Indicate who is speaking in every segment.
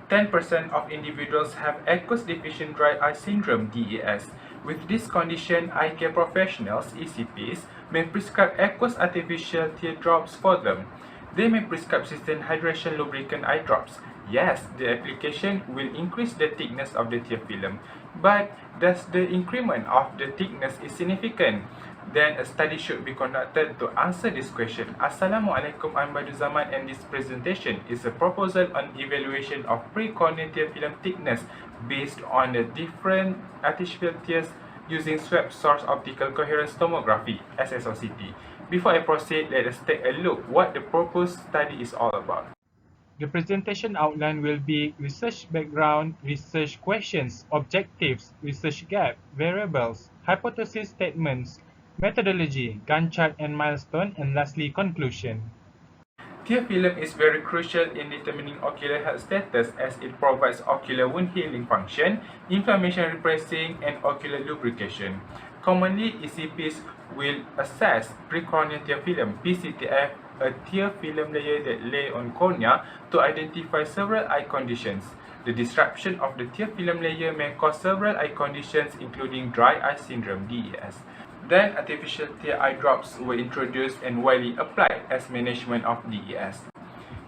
Speaker 1: 10% of individuals have aqueous deficient dry eye syndrome (DES). With this condition, eye care professionals (ECPs) may prescribe aqueous artificial tear drops for them. They may prescribe sustained hydration lubricant eye drops. Yes, the application will increase the thickness of the tear film, but does the increment of the thickness is significant? Then a study should be conducted to answer this question. Assalamualaikum, I'm Badiuzzahman, and this presentation is a proposal on evaluation of precorneal tear film thickness based on the different artificial tears using swept source optical coherence tomography (SSOCT). Before I proceed, let us take a look what the proposed study is all about. The presentation outline will be research background, research questions, objectives, research gap, variables, hypothesis statements, methodology, Gantt chart and milestone, and lastly conclusion. Tear film is very crucial in determining ocular health status as it provides ocular wound healing function, inflammation repressing, and ocular lubrication. Commonly, ECPs will assess precorneal tear film (PCTF), a tear film layer that lay on cornea, to identify several eye conditions. The disruption of the tear film layer may cause several eye conditions including dry eye syndrome (DES). Then artificial tear eye drops were introduced and widely applied as management of DES.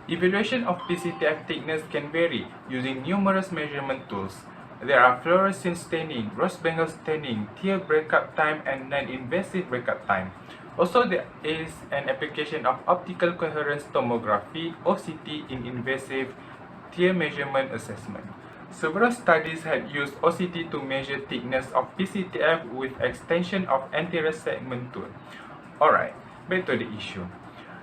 Speaker 1: Evaluation of PCTF thickness can vary using numerous measurement tools. There are fluorescence staining, Rossbengal staining, tear breakup time, and non-invasive breakup time. Also, there is an application of optical coherence tomography (OCT) in invasive tear measurement assessment. Several studies have used OCT to measure thickness of PCTF with extension of anterior segment tool. Alright, back to the issue.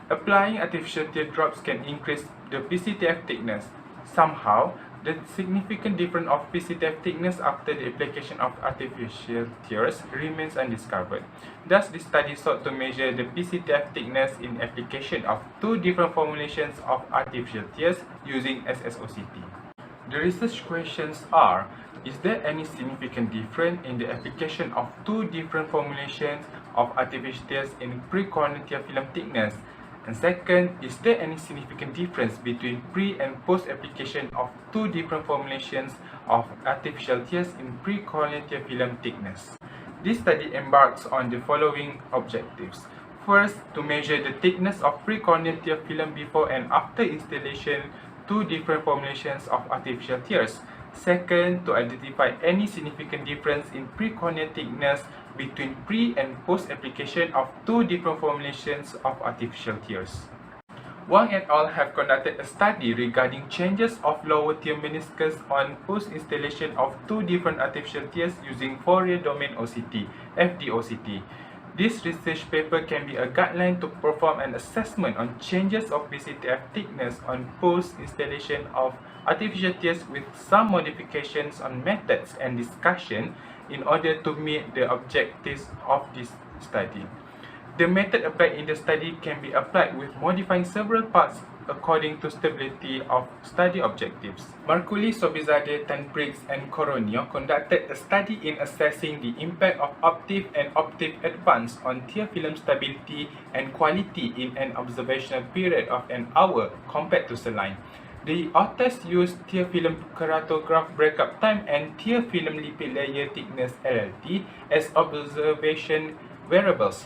Speaker 1: Applying artificial tear drops can increase the PCTF thickness. Somehow, the significant difference of PCTF thickness after the application of artificial tears remains undiscovered. Thus, the study sought to measure the PCTF thickness in application of two different formulations of artificial tears using SSOCT. The research questions are: is there any significant difference in the application of two different formulations of artificial tears in precorneal tear film thickness? And second, is there any significant difference between pre and post application of two different formulations of artificial tears in precorneal tear film thickness? This study embarks on the following objectives. First, to measure the thickness of precorneal tear film before and after installation two different formulations of artificial tears. Second, to identify any significant difference in precorneal thickness between pre and post application of two different formulations of artificial tears. Wang et al. Have conducted a study regarding changes of lower tear meniscus on post-installation of two different artificial tears using Fourier domain OCT, FDOCT. This research paper can be a guideline to perform an assessment on changes of PCTF thickness on post-installation of artificial tears with some modifications on methods and discussion in order to meet the objectives of this study. The method applied in the study can be applied with modifying several parts according to stability of study objectives. Marculi, Sobizade, Tanbriggs, and Coronio conducted a study in assessing the impact of Optiv and Optiv Advanced on tear film stability and quality in an observational period of an hour compared to saline. The authors used tear film keratograph breakup time and tear film lipid layer thickness (LLT) as observation variables.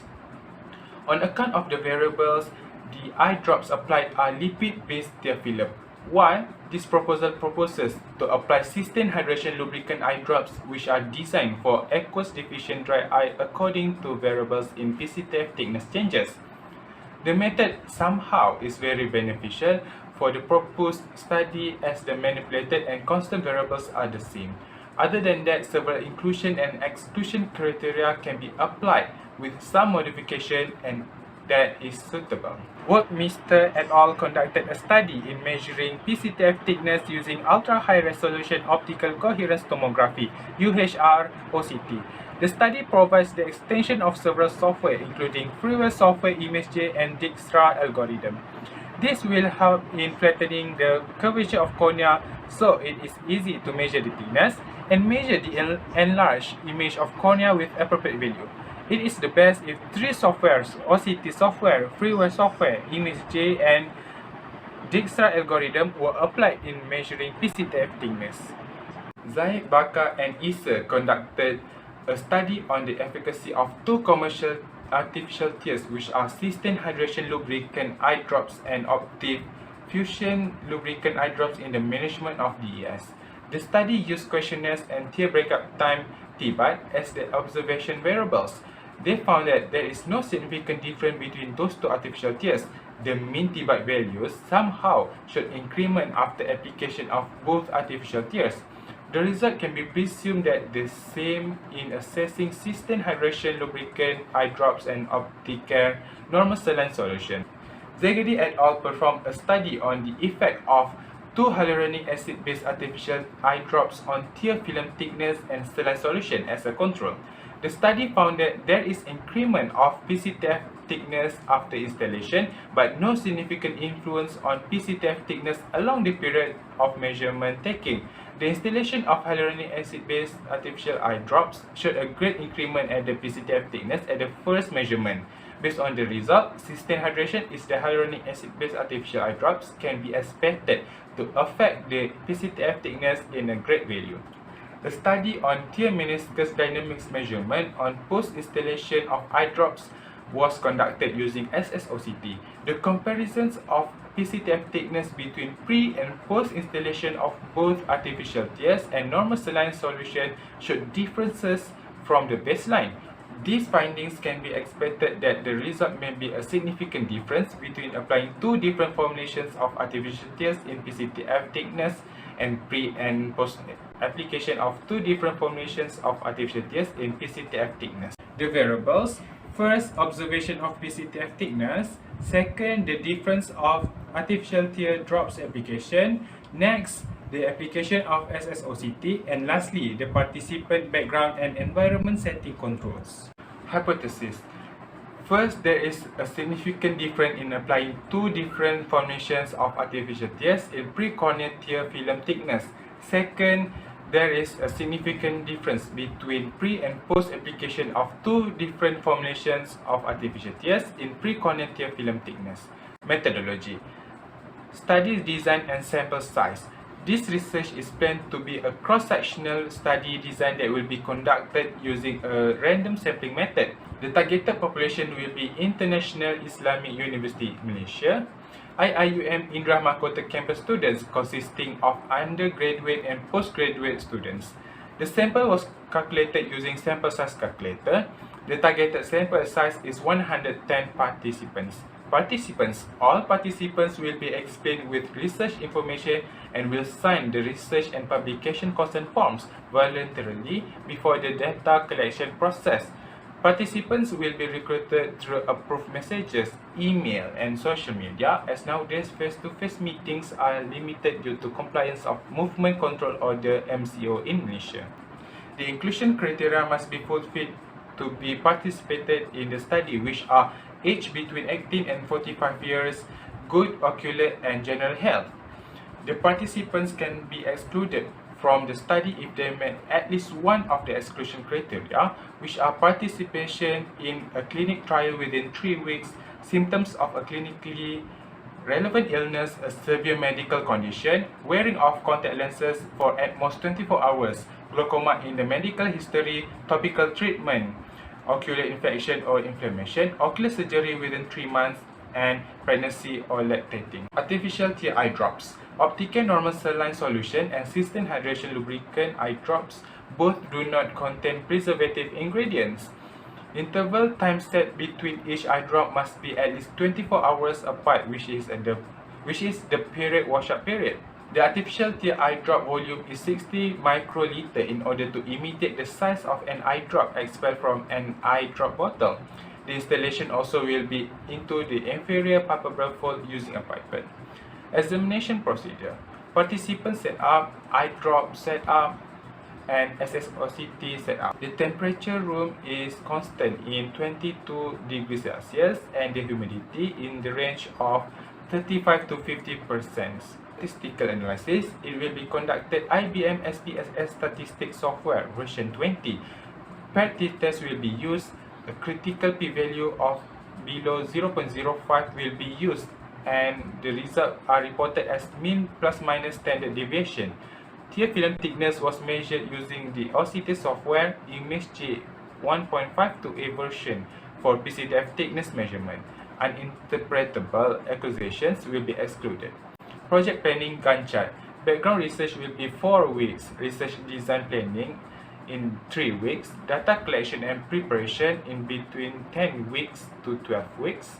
Speaker 1: On account of the variables, the eye drops applied are lipid-based tear film, while this proposal proposes to apply sustained hydration lubricant eye drops which are designed for aqueous deficient dry eye according to variables in PCTF thickness changes. The method somehow is very beneficial for the proposed study as the manipulated and constant variables are the same. Other than that, several inclusion and exclusion criteria can be applied with some modification and that is suitable. Workmeister et al. Conducted a study in measuring PCTF thickness using ultra-high resolution optical coherence tomography (UHR OCT). The study provides the extension of several software including freeware software ImageJ and Dijkstra algorithm. This will help in flattening the curvature of cornea so it is easy to measure the thickness and measure the enlarged image of cornea with appropriate value. It is the best if three softwares: OCT software, freeware software, ImageJ, and Dijkstra algorithm were applied in measuring PCTF thickness. Zaid, Bakar and Issa conducted a study on the efficacy of two commercial artificial tears, which are Cystine hydration lubricant eye drops and Optiv fusion lubricant eye drops, in the management of DES. The study used questionnaires and tear breakup time (TBAT) as the observation variables. They found that there is no significant difference between those two artificial tears. The mean TBAT values somehow showed increment after application of both artificial tears. The result can be presumed that the same in assessing Cystine hydration lubricant eye drops and Opticare normal saline solution. Zegedi et al. Performed a study on the effect of two hyaluronic acid-based artificial eye drops on tear film thickness and saline solution as a control. The study found that there is increment of PCTF thickness after installation, but no significant influence on PCTF thickness along the period of measurement taking. The installation of hyaluronic acid-based artificial eye drops showed a great increment at the PCTF thickness at the first measurement. Based on the result, Cystine hydration is the hyaluronic acid-based artificial eye drops can be expected to affect the PCTF thickness in a great value. A study on tear meniscus dynamics measurement on post-installation of eye drops was conducted using SSOCT. The comparisons of PCTF thickness between pre- and post-installation of both artificial tears and normal saline solution showed differences from the baseline. These findings can be expected that the result may be a significant difference between applying two different formulations of artificial tears in PCTF thickness and pre- and post application of two different formulations of artificial tears in PCTF thickness. The variables: first, observation of PCTF thickness; second, the difference of artificial tear drops application; next, the application of SSOCT; and lastly, the participant background and environment setting controls. Hypothesis: first, there is a significant difference in applying two different formulations of artificial tears in precorneal tear film thickness. Second, there is a significant difference between pre- and post-application of two different formulations of artificial tears in precorneal tear film thickness. Methodology: study design and sample size. This research is planned to be a cross-sectional study design that will be conducted using a random sampling method. The targeted population will be International Islamic University Malaysia, IIUM Indra Mahkota campus students consisting of undergraduate and postgraduate students. The sample was calculated using sample size calculator. The targeted sample size is 110 participants. All participants will be explained with research information and will sign the research and publication consent forms voluntarily before the data collection process. Participants will be recruited through approved messages, email, and social media, as nowadays face-to-face meetings are limited due to compliance of Movement Control Order (MCO) in Malaysia. The inclusion criteria must be fulfilled to be participated in the study, which are age between 18 and 45 years, good ocular and general health. The participants can be excluded from the study if they met at least one of the exclusion criteria, which are participation in a clinic trial within 3 weeks, symptoms of a clinically relevant illness, a severe medical condition, wearing of contact lenses for at most 24 hours, glaucoma in the medical history, topical treatment, ocular infection or inflammation, ocular surgery within 3 months, and pregnancy or lactating. Artificial tear eye drops. Opticare normal saline solution and Cystine hydration lubricant eye drops both do not contain preservative ingredients. Interval time set between each eye drop must be at least 24 hours apart, which is the period washout period. The artificial tear eye drop volume is 60 microliter in order to imitate the size of an eye drop expelled from an eye drop bottle. The installation also will be into the inferior palpebral fold using a pipette. Examination procedure: participant setup, eye drop setup, and SSOCT setup. The temperature room is constant in 22 degrees Celsius and the humidity in the range of 35 to 50%. Statistical analysis: it will be conducted IBM SPSS statistics software version 20. Paired t-test will be used. A critical p-value of below 0.05 will be used, and the results are reported as mean plus minus standard deviation. Tear film thickness was measured using the OCT software ImageJ 1.52a version for PCTF thickness measurement. Uninterpretable accusations will be excluded. Project planning Gantt chart. Background research will be 4 weeks. Research design planning in 3 weeks. Data collection and preparation in between 10 weeks to 12 weeks.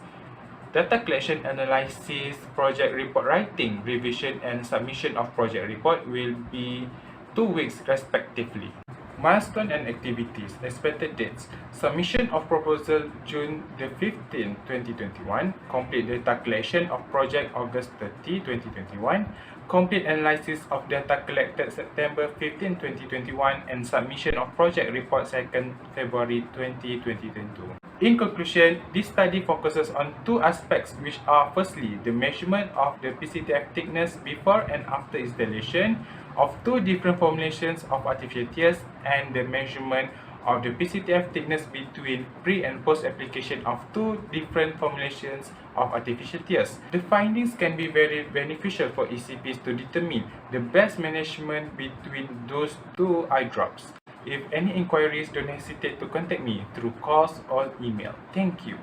Speaker 1: Data collection, analysis, project report writing, revision and submission of project report will be 2 weeks respectively. Milestone and activities. Expected dates. Submission of proposal June the 15th, 2021. Complete data collection of project August 30, 2021. Complete analysis of data collected September 15, 2021 and submission of project report 2nd February 2022. In conclusion, this study focuses on 2 aspects, which are firstly, the measurement of the PCTF thickness before and after installation of 2 different formulations of artificial tears and the measurement of the PCTF thickness between pre and post application of 2 different formulations of artificial tears. The findings can be very beneficial for ECPs to determine the best management between those 2 eye drops. If any inquiries, don't hesitate to contact me through calls or email. Thank you.